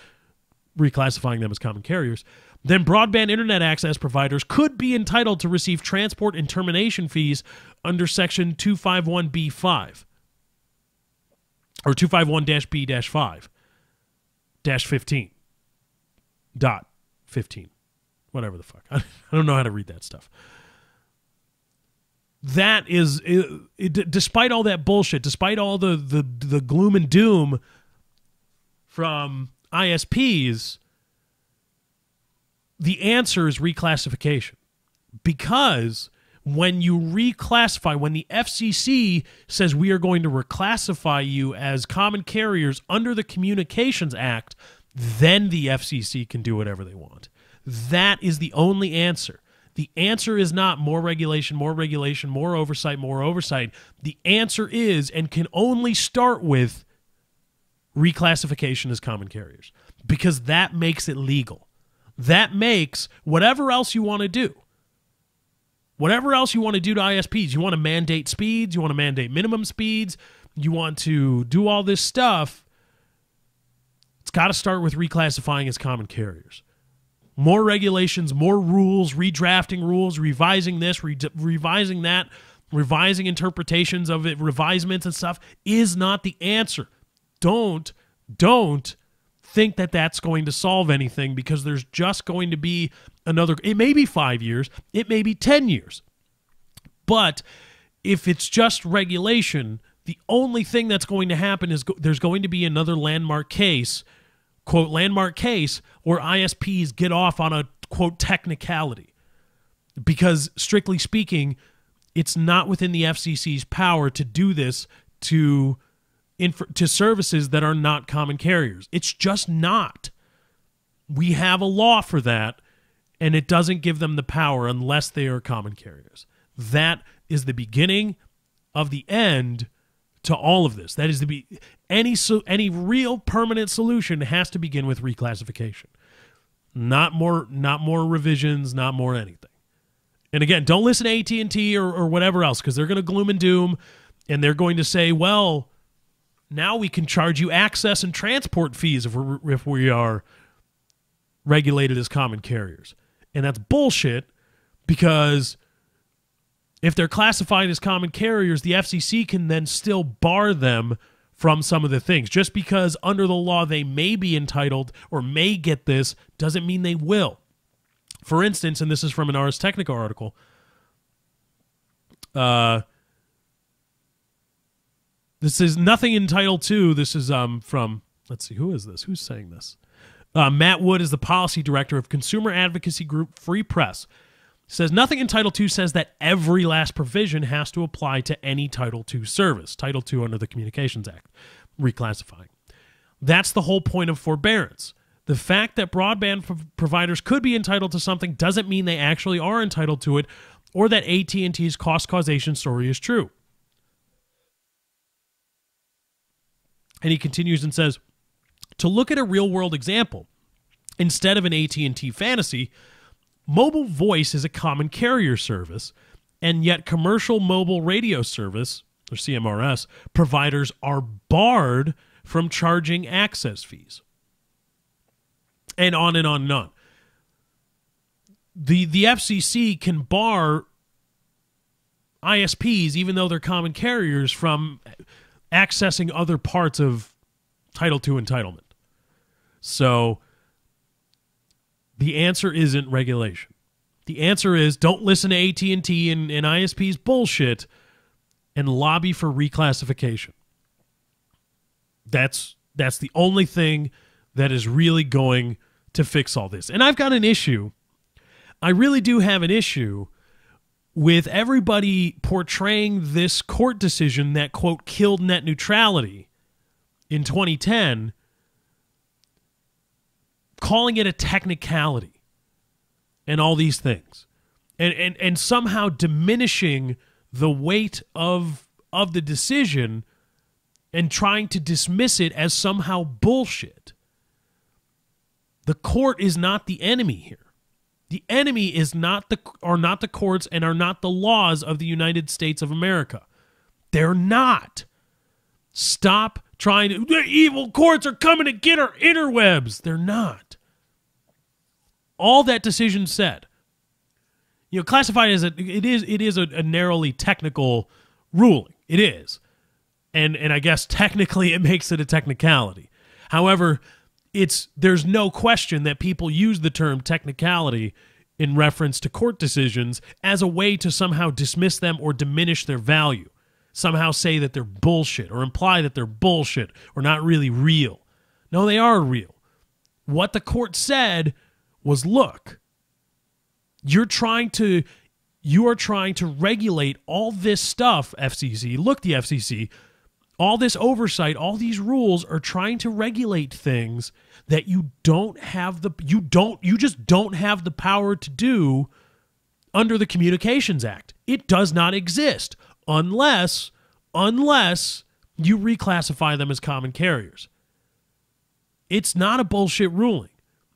reclassifying them as common carriers, then broadband internet access providers could be entitled to receive transport and termination fees under Section 251B5 or 251-B-5-15. Dot 15. Whatever the fuck. I don't know how to read that stuff. That is, despite all that bullshit, despite all the gloom and doom from ISPs, the answer is reclassification. Because when you reclassify, when the FCC says we are going to reclassify you as common carriers under the Communications Act, then the FCC can do whatever they want. That is the only answer. The answer is not more regulation, more oversight, more oversight. The answer is, and can only start with, reclassification as common carriers. Because that makes it legal. That makes whatever else you want to do. Whatever else you want to do to ISPs. You want to mandate speeds. You want to mandate minimum speeds. You want to do all this stuff. It's got to start with reclassifying as common carriers. More regulations, more rules, redrafting rules, revising this, revising that, revising interpretations of it, revisements and stuff is not the answer. Don't don't think that that's going to solve anything, because there's just going to be it may be 5 years, it may be 10 years. But if it's just regulation, the only thing that's going to happen is there's going to be another landmark case, quote, landmark case, where ISPs get off on a, quote, technicality. Because strictly speaking, it's not within the FCC's power to do this to services that are not common carriers. It's just not. We have a law for that, and it doesn't give them the power unless they are common carriers. That is the beginning of the end to all of this. That is any real permanent solution has to begin with reclassification. Not more revisions, not more anything. And again, don't listen to AT&T or whatever else, because they're going to gloom and doom, and they're going to say, well, now we can charge you access and transport fees if we are regulated as common carriers. And that's bullshit, because if they're classified as common carriers, the FCC can then still bar them from some of the things. Just because under the law they may be entitled or may get this doesn't mean they will. For instance, and this is from an Ars Technica article, this is nothing entitled to. This is from, let's see, who is this? Who's saying this? Matt Wood is the policy director of consumer advocacy group Free Press. Says nothing in Title II says that every last provision has to apply to any Title II service. Title II under the Communications Act, reclassifying. That's the whole point of forbearance. The fact that broadband providers could be entitled to something doesn't mean they actually are entitled to it, or that AT&T's cost causation story is true. And he continues and says, to look at a real-world example, instead of an AT&T fantasy, mobile voice is a common carrier service, and yet commercial mobile radio service, or CMRS, providers are barred from charging access fees. And on and on and on. The FCC can bar ISPs, even though they're common carriers, from accessing other parts of Title II entitlement. So the answer isn't regulation. The answer is don't listen to AT&T and ISP's bullshit and lobby for reclassification. That's the only thing that is really going to fix all this. And I've got an issue. I really do have an issue with everybody portraying this court decision that, quote, killed net neutrality in 2010, calling it a technicality and all these things, and somehow diminishing the weight of the decision and trying to dismiss it as somehow bullshit. The court is not the enemy here. The enemy is not the courts and are not the laws of the United States of America. They're not. Stop trying to. The evil courts are coming to get our interwebs. They're not. All that decision said, classified as it is a narrowly technical ruling. It is, and I guess technically it makes it a technicality. However, there's no question that people use the term technicality in reference to court decisions as a way to somehow dismiss them or diminish their value, somehow say that they're bullshit or imply that they're bullshit or not really real. No, they are real. What the court said was, look, you are trying to regulate all this stuff, FCC. Look, the FCC, all this oversight, all these rules are trying to regulate things that you just don't have the power to do under the Communications Act. It does not exist unless you reclassify them as common carriers. It's not a bullshit ruling.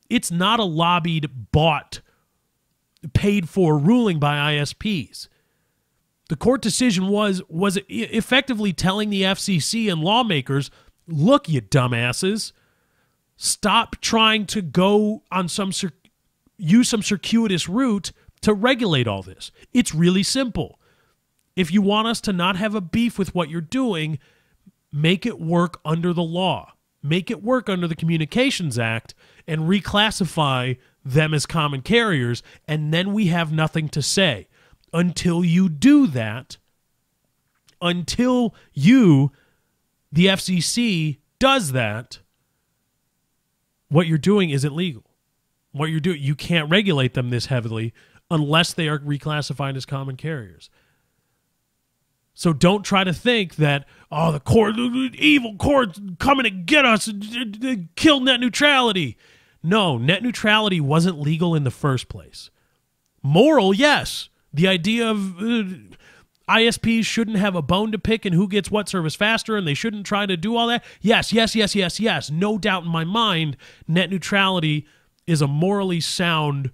It's not a lobbied, bought, paid for ruling by ISPs. The court decision was effectively telling the FCC and lawmakers, look, you dumbasses, stop trying to go on use some circuitous route to regulate all this. It's really simple. If you want us to not have a beef with what you're doing, make it work under the law. make it work under the Communications Act, and reclassify them as common carriers, and then we have nothing to say. Until you do that, until you, the FCC, does that, what you're doing isn't legal. What you're doing, you can't regulate them this heavily unless they are reclassified as common carriers. So don't try to think that, oh, the evil court's coming to get us, kill net neutrality. No, net neutrality wasn't legal in the first place. Moral, yes. The idea of ISPs shouldn't have a bone to pick in who gets what service faster, and they shouldn't try to do all that. Yes. No doubt in my mind, net neutrality is a morally sound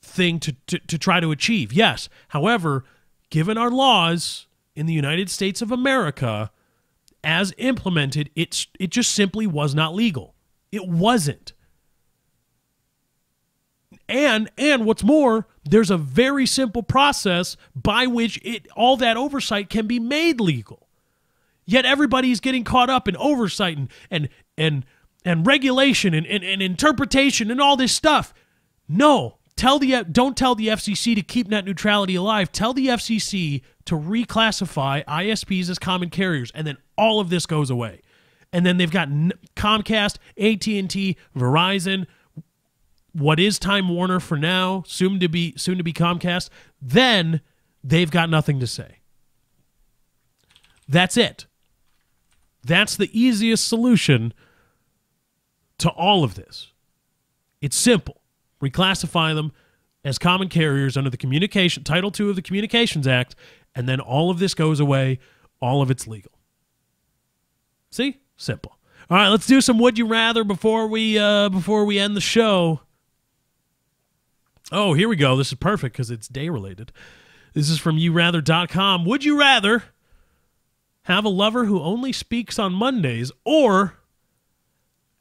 thing to try to achieve. Yes. However, given our laws in the United States of America, as implemented, it just simply was not legal. It wasn't. And what's more, there's a very simple process by which all that oversight can be made legal. Yet everybody's getting caught up in oversight and regulation and interpretation and all this stuff. No, don't tell the FCC to keep net neutrality alive. Tell the FCC to reclassify ISPs as common carriers, and then all of this goes away. And then they've got Comcast, AT&T, Verizon, what is Time Warner for now, soon to be Comcast. Then they've got nothing to say. That's it. That's the easiest solution to all of this. It's simple. Reclassify them as common carriers under the Title II of the Communications Act, and then all of this goes away. All of it's legal. See? Simple. All right, let's do some Would You Rather before we end the show. Oh, here we go. This is perfect because it's day-related. This is from yourather.com. Would you rather have a lover who only speaks on Mondays or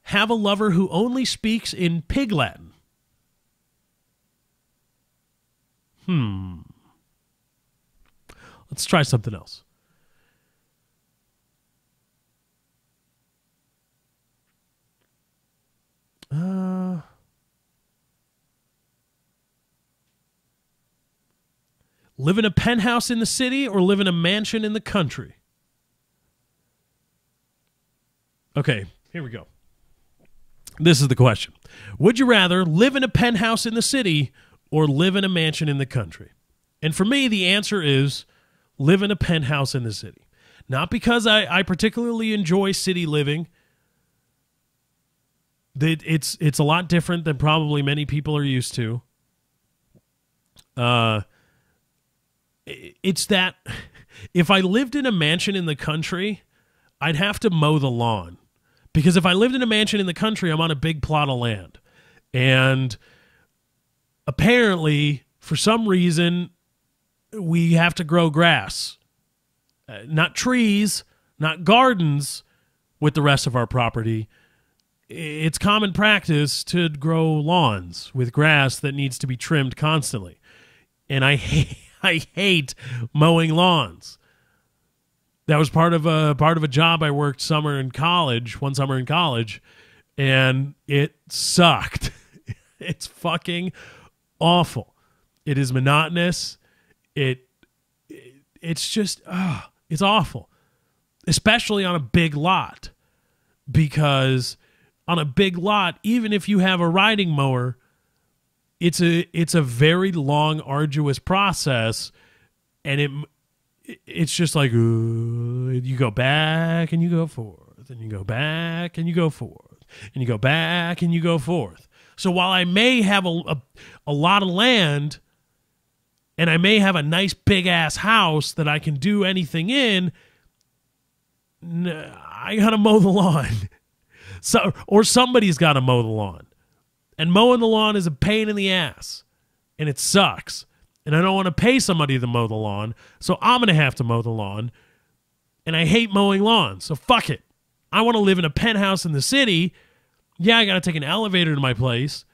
have a lover who only speaks in Pig Latin? Let's try something else. Live in a penthouse in the city or live in a mansion in the country? Okay, here we go. This is the question. Would you rather live in a penthouse in the city or live in a mansion in the country? And for me, the answer is live in a penthouse in the city. Not because I particularly enjoy city living. It's a lot different than probably many people are used to. It's that if I lived in a mansion in the country, I'd have to mow the lawn. Because if I lived in a mansion in the country, I'm on a big plot of land. And apparently, for some reason, we have to grow grass. Not trees, not gardens with the rest of our property. It's common practice to grow lawns with grass that needs to be trimmed constantly. And I hate mowing lawns. That was part of a job I worked one summer in college, and it sucked. It's fucking awful. It is monotonous. It's just it's awful, especially on a big lot, because on a big lot, even if you have a riding mower, it's a very long, arduous process, and it's just like you go back and you go forth, and you go back and you go forth, and you go back and you go forth. So while I may have a lot of land, and I may have a nice big-ass house that I can do anything in, I got to mow the lawn. Or somebody's got to mow the lawn. And mowing the lawn is a pain in the ass. And it sucks. And I don't want to pay somebody to mow the lawn, so I'm going to have to mow the lawn. And I hate mowing lawns, so fuck it. I want to live in a penthouse in the city. Yeah, I got to take an elevator to my place.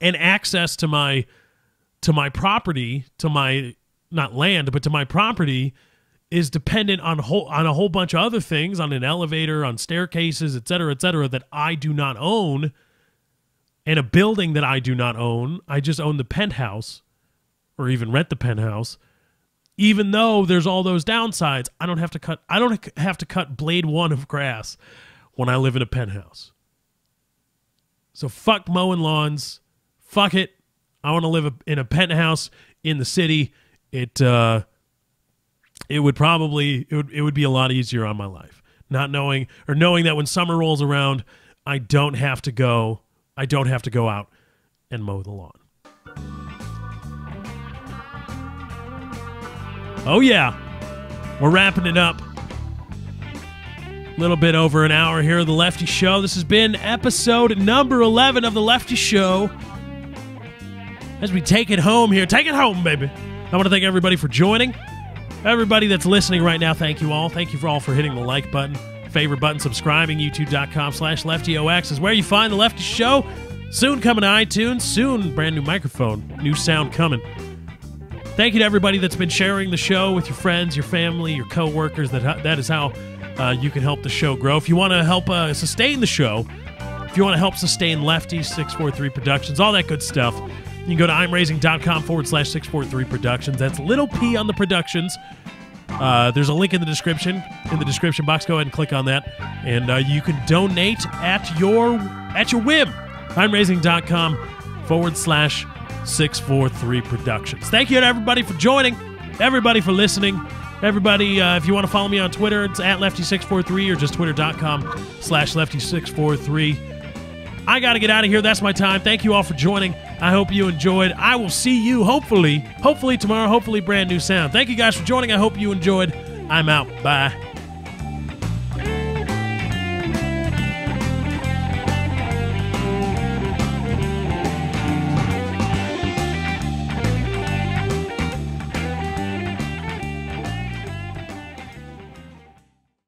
And access to my property, to my, not land, but to my property is dependent on a whole bunch of other things, on an elevator, on staircases, et cetera, that I do not own, and a building that I do not own. I just own the penthouse, or even rent the penthouse. Even though there's all those downsides, I don't have to cut blade one of grass when I live in a penthouse. So fuck mowing lawns. Fuck it. I want to live in a penthouse in the city. It would be a lot easier on my life. Knowing that when summer rolls around, I don't have to go out and mow the lawn. Oh yeah. We're wrapping it up. A little bit over an hour here of The Lefty Show. This has been episode number 11 of The Lefty Show. As we take it home here. Take it home, baby. I want to thank everybody for joining. Everybody that's listening right now, thank you all. Thank you for all for hitting the like button, favorite button, subscribing. YouTube.com/LeftyOX is where you find The Lefty Show. Soon coming to iTunes. Soon, brand new microphone. New sound coming. Thank you to everybody that's been sharing the show with your friends, your family, your coworkers. That is how you can help the show grow. If you want to help sustain the show, if you want to help sustain Lefty, 643 Productions, all that good stuff, you can go to imraising.com/643 Productions. That's little p on the productions. There's a link in the description box. Go ahead and click on that, and you can donate at your whim. imraising.com/643 Productions. Thank you to everybody for joining, everybody for listening. Everybody, if you want to follow me on Twitter, it's at Lefty643 or just twitter.com/Lefty643. I got to get out of here. That's my time. Thank you all for joining. I hope you enjoyed. I will see you hopefully tomorrow. Hopefully brand new sound. Thank you guys for joining. I hope you enjoyed. I'm out. Bye.